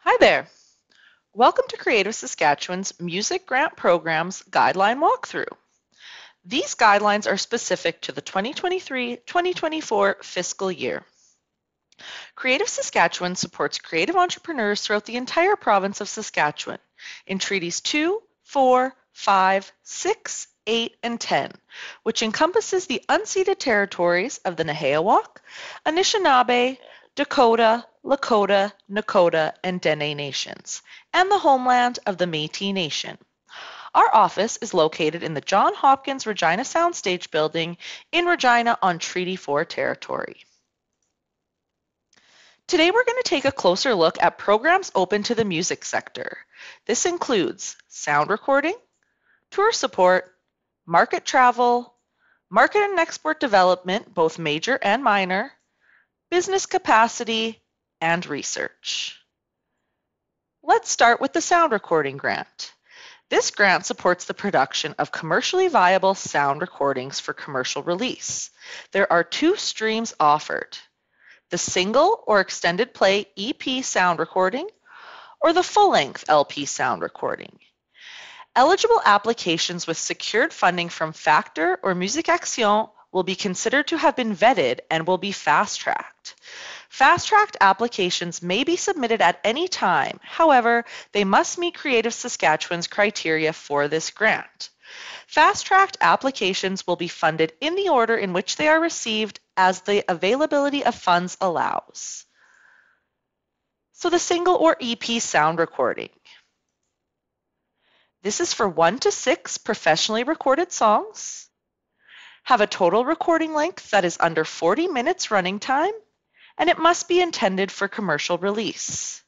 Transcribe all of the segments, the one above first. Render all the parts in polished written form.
Hi there. Welcome to Creative Saskatchewan's Music Grant Program's Guideline Walkthrough. These guidelines are specific to the 2023-2024 fiscal year. Creative Saskatchewan supports creative entrepreneurs throughout the entire province of Saskatchewan in Treaties 2, 4, 5, 6, 8, and 10, which encompasses the unceded territories of the Nehiyawak, Anishinaabe, Dakota, Lakota, Nakota, and Dene nations, and the homeland of the Métis Nation. Our office is located in the John Hopkins Regina Soundstage Building in Regina on Treaty 4 territory. Today we're going to take a closer look at programs open to the music sector. This includes sound recording, tour support, market travel, market and export development, both major and minor, business capacity, and research. Let's start with the sound recording grant. This grant supports the production of commercially viable sound recordings for commercial release. There are two streams offered: the single or extended play EP sound recording, or the full-length LP sound recording. Eligible applications with secured funding from Factor or Musique Action will be considered to have been vetted and will be fast-tracked. Fast-tracked applications may be submitted at any time. However, they must meet Creative Saskatchewan's criteria for this grant. Fast-tracked applications will be funded in the order in which they are received as the availability of funds allows. So the single or EP sound recording. This is for 1 to 6 professionally recorded songs, have a total recording length that is under 40 minutes running time, and it must be intended for commercial release.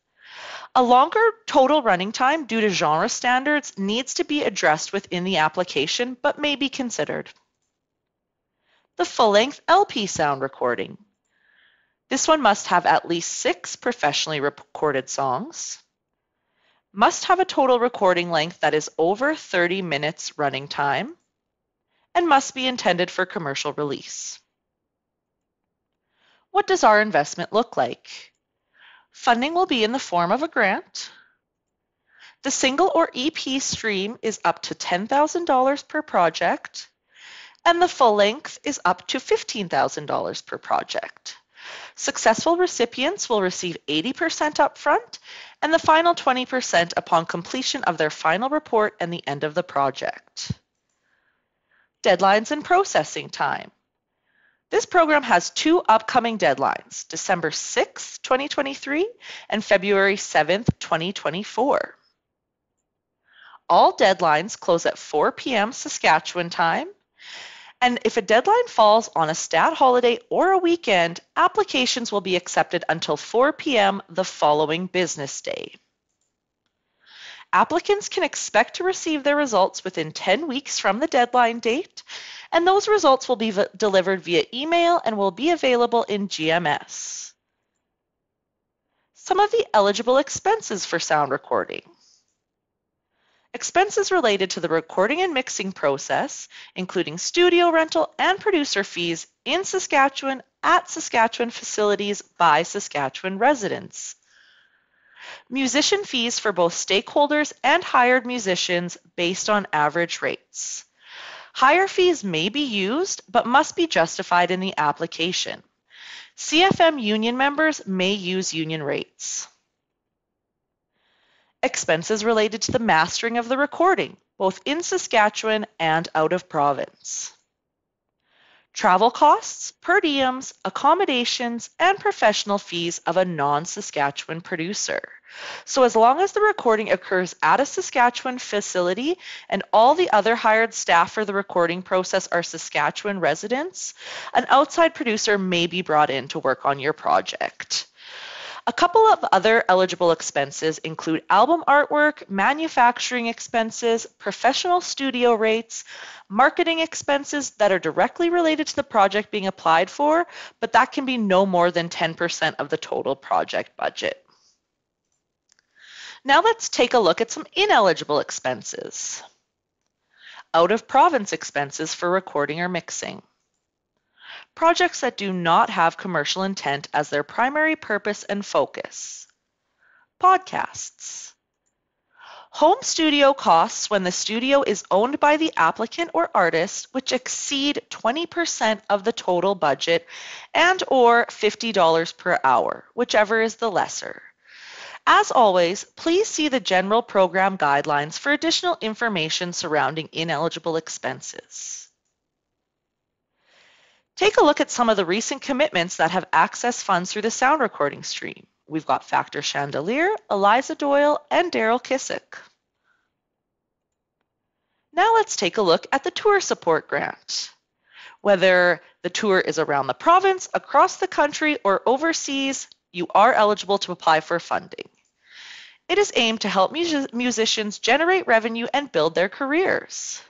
A longer total running time due to genre standards needs to be addressed within the application, but may be considered. The full-length LP sound recording. This one must have at least 6 professionally recorded songs, must have a total recording length that is over 30 minutes running time, and must be intended for commercial release. What does our investment look like? Funding will be in the form of a grant. The single or EP stream is up to $10,000 per project, and the full length is up to $15,000 per project. Successful recipients will receive 80% upfront and the final 20% upon completion of their final report and the end of the project. Deadlines and processing time. This program has 2 upcoming deadlines, December 6, 2023 and February 7, 2024. All deadlines close at 4 p.m. Saskatchewan time, and if a deadline falls on a stat holiday or a weekend, applications will be accepted until 4 p.m. the following business day. Applicants can expect to receive their results within 10 weeks from the deadline date, and those results will be delivered via email and will be available in GMS. Some of the eligible expenses for sound recording. Expenses related to the recording and mixing process, including studio rental and producer fees in Saskatchewan at Saskatchewan facilities by Saskatchewan residents. Musician fees for both stakeholders and hired musicians based on average rates. Higher fees may be used but must be justified in the application. CFM union members may use union rates. Expenses related to the mastering of the recording, both in Saskatchewan and out of province. Travel costs, per diems, accommodations, and professional fees of a non-Saskatchewan producer. So as long as the recording occurs at a Saskatchewan facility and all the other hired staff for the recording process are Saskatchewan residents, an outside producer may be brought in to work on your project. A couple of other eligible expenses include album artwork, manufacturing expenses, professional studio rates, marketing expenses that are directly related to the project being applied for, but that can be no more than 10% of the total project budget. Now let's take a look at some ineligible expenses. Out-of-province expenses for recording or mixing. Projects that do not have commercial intent as their primary purpose and focus. podcasts. Home studio costs when the studio is owned by the applicant or artist, which exceed 20% of the total budget and or $50 per hour, whichever is the lesser. As always, please see the general program guidelines for additional information surrounding ineligible expenses. Take a look at some of the recent commitments that have accessed funds through the sound recording stream. We've got Factor Chandelier, Eliza Doyle, and Daryl Kissick. Now let's take a look at the tour support grant. Whether the tour is around the province, across the country, or overseas, you are eligible to apply for funding. It is aimed to help musicians generate revenue and build their careers.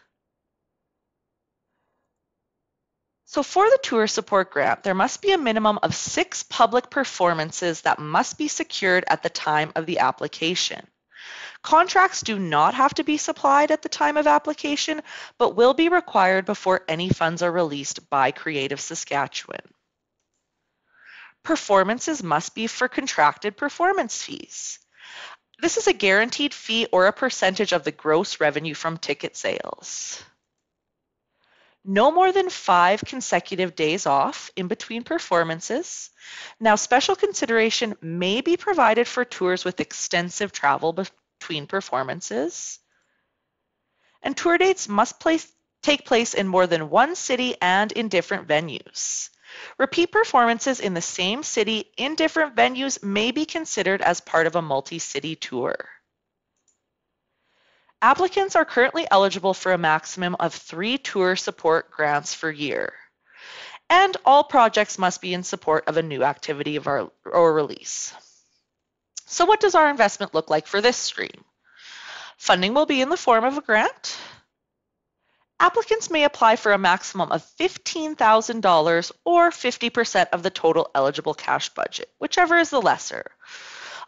So for the tour support grant, there must be a minimum of 6 public performances that must be secured at the time of the application. Contracts do not have to be supplied at the time of application, but will be required before any funds are released by Creative Saskatchewan. Performances must be for contracted performance fees. This is a guaranteed fee or a percentage of the gross revenue from ticket sales. No more than 5 consecutive days off in between performances. Now, special consideration may be provided for tours with extensive travel between performances. And tour dates must take place in more than one city and in different venues. Repeat performances in the same city in different venues may be considered as part of a multi-city tour. Applicants are currently eligible for a maximum of 3 tour support grants per year. And all projects must be in support of a new activity or release. So what does our investment look like for this stream? Funding will be in the form of a grant. Applicants may apply for a maximum of $15,000 or 50% of the total eligible cash budget, whichever is the lesser.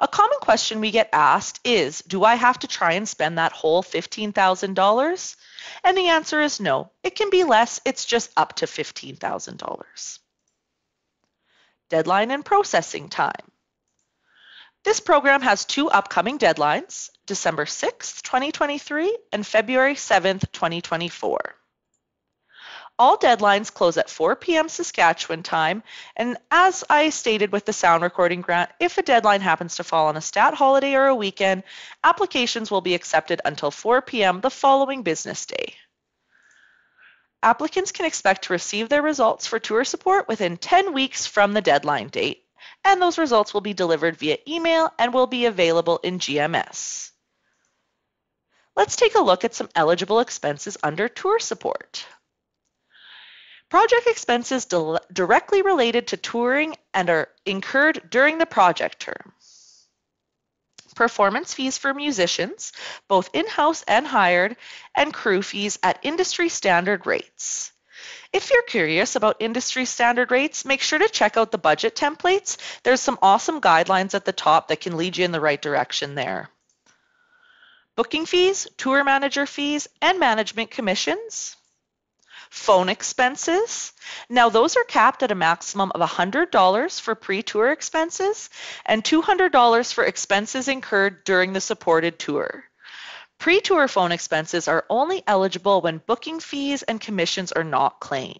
A common question we get asked is, do I have to try and spend that whole $15,000? And the answer is no. It can be less, it's just up to $15,000. Deadline and processing time. This program has 2 upcoming deadlines, December 6th, 2023 and February 7th, 2024. All deadlines close at 4 p.m. Saskatchewan time, and as I stated with the sound recording grant, if a deadline happens to fall on a stat holiday or a weekend, applications will be accepted until 4 p.m. the following business day. Applicants can expect to receive their results for tour support within 10 weeks from the deadline date, and those results will be delivered via email and will be available in GMS. Let's take a look at some eligible expenses under tour support. Project expenses directly related to touring and are incurred during the project term. Performance fees for musicians, both in-house and hired, and crew fees at industry standard rates. If you're curious about industry standard rates, make sure to check out the budget templates. There's some awesome guidelines at the top that can lead you in the right direction there. Booking fees, tour manager fees, and management commissions. Phone expenses. Now those are capped at a maximum of $100 for pre-tour expenses and $200 for expenses incurred during the supported tour. Pre-tour phone expenses are only eligible when booking fees and commissions are not claimed.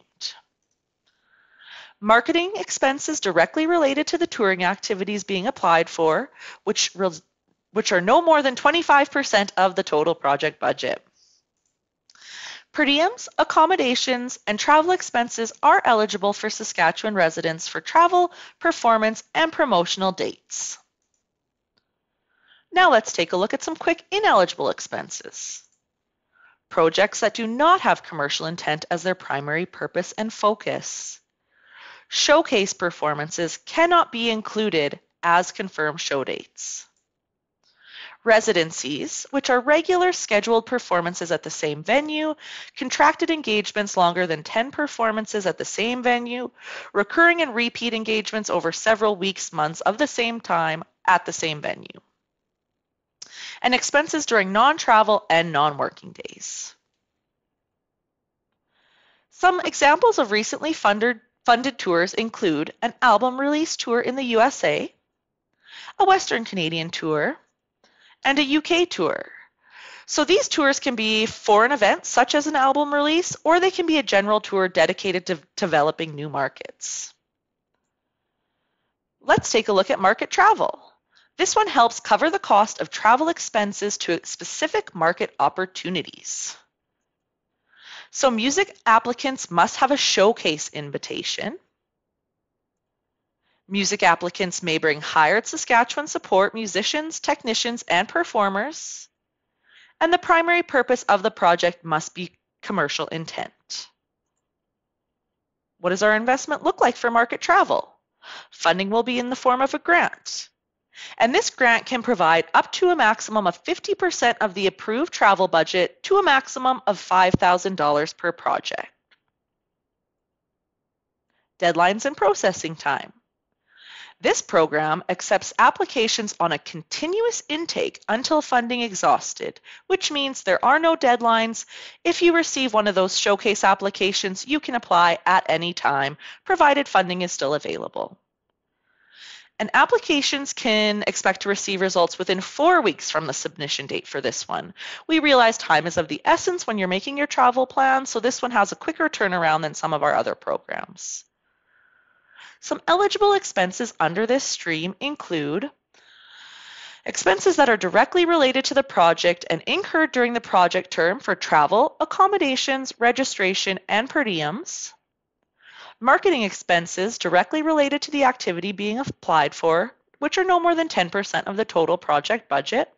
Marketing expenses directly related to the touring activities being applied for, which are no more than 25% of the total project budget. Per diems, accommodations, and travel expenses are eligible for Saskatchewan residents for travel, performance, and promotional dates. Now let's take a look at some quick ineligible expenses. Projects that do not have commercial intent as their primary purpose and focus. Showcase performances cannot be included as confirmed show dates. Residencies, which are regular scheduled performances at the same venue, contracted engagements longer than 10 performances at the same venue, recurring and repeat engagements over several weeks, months of the same time at the same venue, and expenses during non-travel and non-working days. Some examples of recently funded tours include an album release tour in the USA, a Western Canadian tour, and a UK tour. So these tours can be for an event such as an album release, or they can be a general tour dedicated to developing new markets. Let's take a look at market travel. This one helps cover the cost of travel expenses to specific market opportunities. So music applicants must have a showcase invitation. Music applicants may bring hired Saskatchewan support musicians, technicians, and performers. And the primary purpose of the project must be commercial intent. What does our investment look like for market travel? Funding will be in the form of a grant. And this grant can provide up to a maximum of 50% of the approved travel budget to a maximum of $5,000 per project. Deadlines and processing time. This program accepts applications on a continuous intake until funding exhausted, which means there are no deadlines. If you receive one of those showcase applications, you can apply at any time, provided funding is still available. And applications can expect to receive results within 4 weeks from the submission date for this one. We realize time is of the essence when you're making your travel plan, so this one has a quicker turnaround than some of our other programs. Some eligible expenses under this stream include expenses that are directly related to the project and incurred during the project term for travel, accommodations, registration, and per diems. Marketing expenses directly related to the activity being applied for, which are no more than 10% of the total project budget.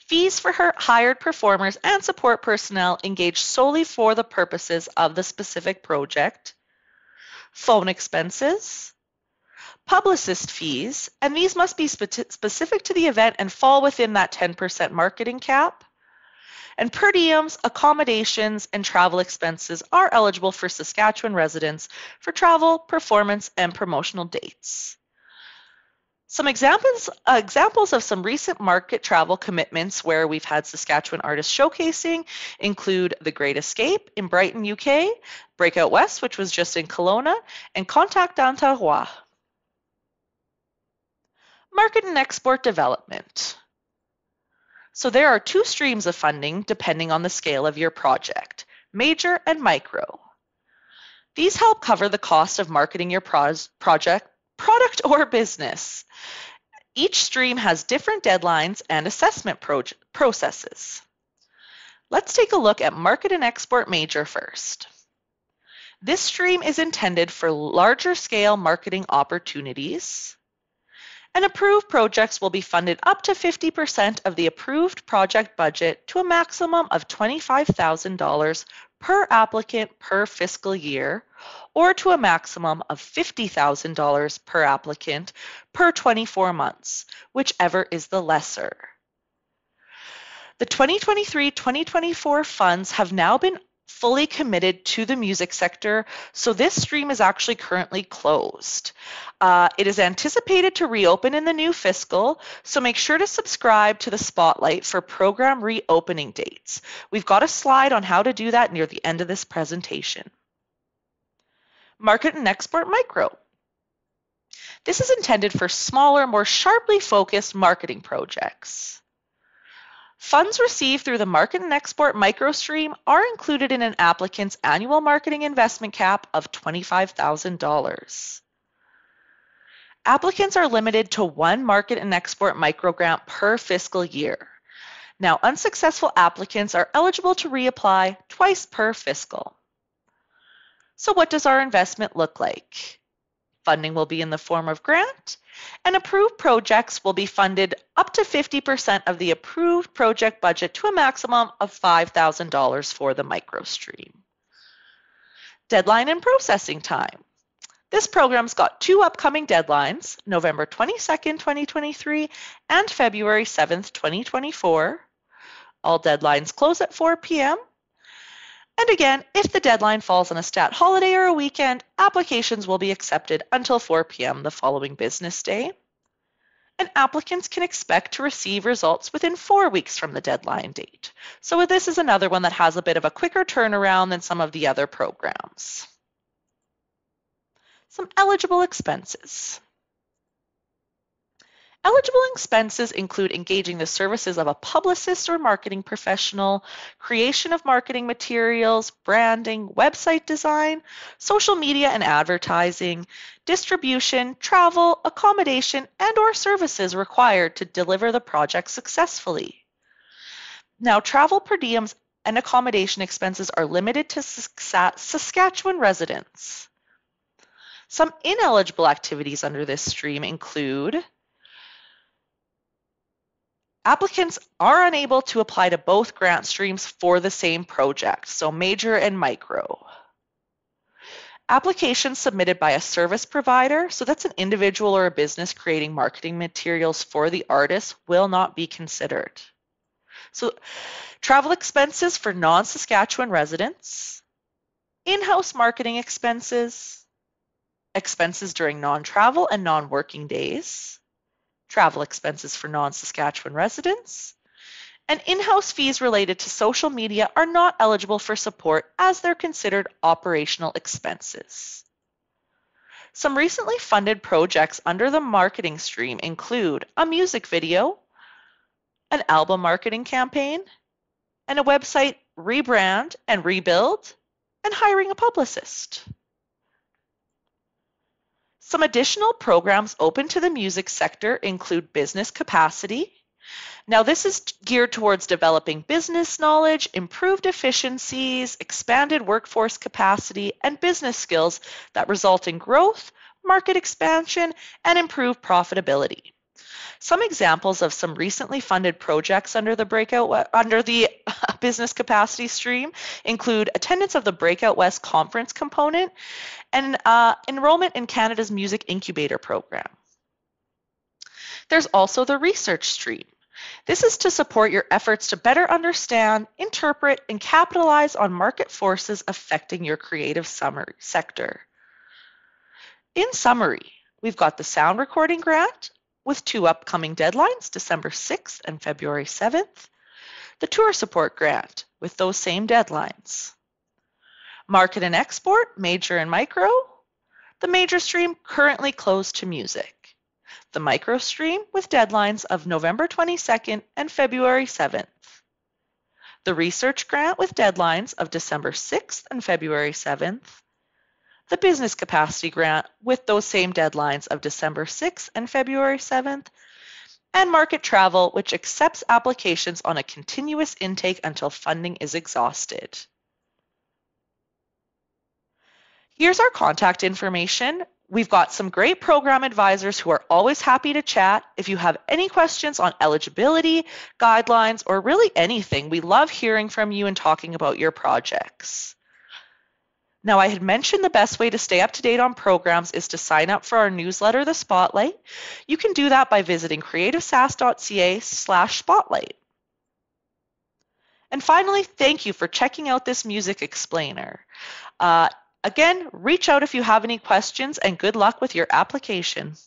Fees for hired performers and support personnel engaged solely for the purposes of the specific project. Phone expenses. Publicist fees, and these must be specific to the event and fall within that 10% marketing cap. And per diems, accommodations, and travel expenses are eligible for Saskatchewan residents for travel, performance, and promotional dates. Some examples of some recent market travel commitments where we've had Saskatchewan artists showcasing include The Great Escape in Brighton, UK, Breakout West, which was just in Kelowna, and Contact d'Ottawa. Market and export development. So there are 2 streams of funding depending on the scale of your project, major and micro. These help cover the cost of marketing your product or business. Each stream has different deadlines and assessment processes. Let's take a look at market and export major first. This stream is intended for larger scale marketing opportunities. And approved projects will be funded up to 50% of the approved project budget to a maximum of $25,000 per applicant per fiscal year, or to a maximum of $50,000 per applicant per 24 months, whichever is the lesser. The 2023-2024 funds have now been fully committed to the music sector, so this stream is actually currently closed. It is anticipated to reopen in the new fiscal, so make sure to subscribe to the Spotlight for program reopening dates. We've got a slide on how to do that near the end of this presentation. Market and export micro. This is intended for smaller, more sharply focused marketing projects. Funds received through the market and export micro stream are included in an applicant's annual marketing investment cap of $25,000. Applicants are limited to 1 market and export micro grant per fiscal year. Now, unsuccessful applicants are eligible to reapply twice per fiscal. So what does our investment look like? Funding will be in the form of grant, and approved projects will be funded up to 50% of the approved project budget to a maximum of $5,000 for the micro stream. Deadline and processing time. This program's got 2 upcoming deadlines, November 22nd, 2023 and February 7th, 2024. All deadlines close at 4 p.m. And again, if the deadline falls on a stat holiday or a weekend, applications will be accepted until 4 p.m. the following business day. And applicants can expect to receive results within 4 weeks from the deadline date. So this is another one that has a bit of a quicker turnaround than some of the other programs. Some eligible expenses. Eligible expenses include engaging the services of a publicist or marketing professional, creation of marketing materials, branding, website design, social media and advertising, distribution, travel, accommodation, and/or services required to deliver the project successfully. Now, travel per diems and accommodation expenses are limited to Saskatchewan residents. Some ineligible activities under this stream include applicants are unable to apply to both grant streams for the same project, so major and micro. Applications submitted by a service provider, so that's an individual or a business creating marketing materials for the artist, will not be considered. So travel expenses for non-Saskatchewan residents, in-house marketing expenses, expenses during non-travel and non-working days, travel expenses for non-Saskatchewan residents, and in-house fees related to social media are not eligible for support as they're considered operational expenses. Some recently funded projects under the marketing stream include a music video, an album marketing campaign, and a website rebrand and rebuild, and hiring a publicist. Some additional programs open to the music sector include business capacity. Now, this is geared towards developing business knowledge, improved efficiencies, expanded workforce capacity, and business skills that result in growth, market expansion, and improved profitability. Some examples of some recently funded projects under the business capacity stream include attendance of the Breakout West conference component and enrollment in Canada's Music Incubator program. There's also the research stream. This is to support your efforts to better understand, interpret, and capitalize on market forces affecting your creative sector. In summary, we've got the sound recording grant with 2 upcoming deadlines, December 6th and February 7th. The tour support grant with those same deadlines. Market and export, major and micro. The major stream currently closed to music. The micro stream with deadlines of November 22nd and February 7th. The research grant with deadlines of December 6th and February 7th. The business capacity grant with those same deadlines of December 6th and February 7th. And market travel, which accepts applications on a continuous intake until funding is exhausted. Here's our contact information. We've got some great program advisors who are always happy to chat. If you have any questions on eligibility, guidelines, or really anything, we love hearing from you and talking about your projects. Now, I had mentioned the best way to stay up to date on programs is to sign up for our newsletter, The Spotlight. You can do that by visiting creativesas.ca/spotlight. And finally, thank you for checking out this music explainer. Again, reach out if you have any questions, and good luck with your application.